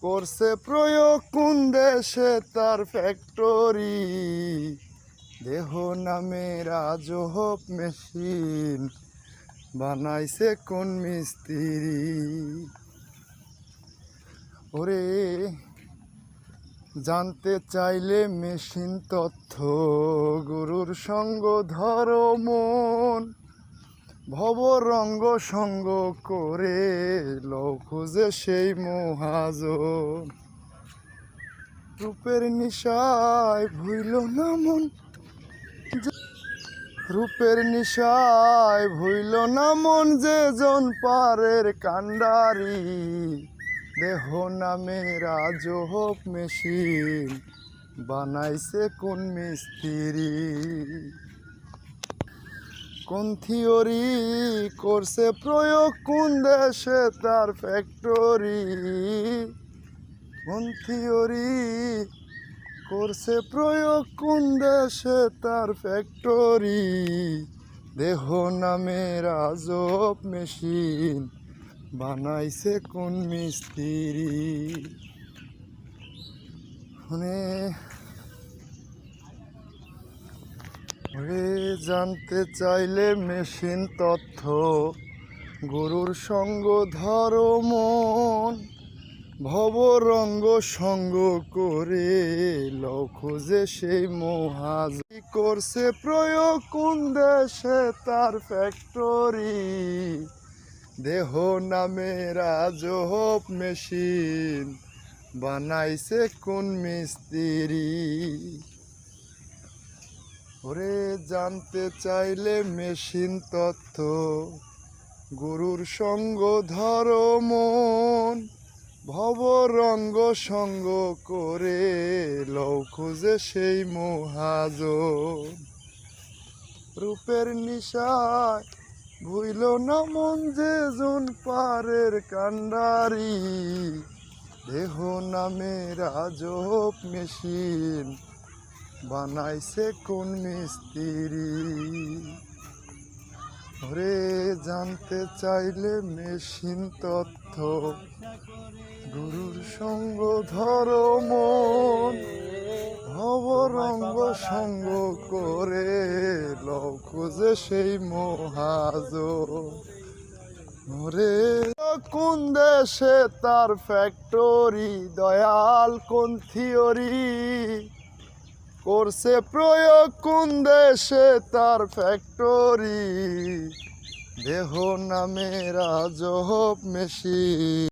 করছে প্রয়োগ কোন দেশে তার ফ্যাক্টরি, দেহ নামে রাজহব মেশিন বানাইছে কোন মিস্ত্রি। ওরে জানতে চাইলে মেশিন তথ্য, গুরুর সঙ্গ ধরো মন, ভবরঙ্গ সঙ্গ করে লও খুঁজে সেই মহাজন। রূপের নিশায় ভুইল না মন, রূপের নিশায় ভুইল না মন, যে জন পারের কান্ডারি, দেহ নামে রাজহব মেশিন বানাইছে কোন মিস্ত্রি। কোন থিওরি করছে প্রয়োগ কোন দেশে তার ফ্যাক্টরি, কোন থিওরি করছে প্রয়োগ কোন দেশে তার ফ্যাক্টরি, দেহ নামে রাজহব মেশিন বানাইছে কোন মিস্ত্রি। জানতে চাইলে মেশিন তথ্য, গুরুর সঙ্গ ধরো মন, ভবরঙ্গ সঙ্গ করে লও খুঁজে সেই মহাজন। করছে প্রয়োগ কোন দেশে তার ফ্যাক্টরি, দেহ নামে রাজহব মেশিন বানাইছে কোন মিস্ত্রি। ওরে জানতে চাইলে মেশিন তথ্য, গুরুর সঙ্গ ধরো মন, ভবরঙ্গ সঙ্গ করে লও খুঁজে সেই মহাজন। রূপের নিশায় ভুইল না মন, যে জন পারের কান্ডারি, দেহ নামে রাজহব মেশিন বানাইছে কোন মিস্ত্রি। ওরে জানতে চাইলে মেশিন তথ্য, গুরুর সঙ্গ ধরো মন, ভবরঙ্গ সঙ্গ করে লও খুঁজে সেই মহাজন। ওরে কোন দেশে তার ফ্যাক্টরি, দয়াল কোন থিওরি করছে প্রয়োগ কোন দেশে তার ফ্যাক্টরি, দেহ নামে রাজহব মেশিন।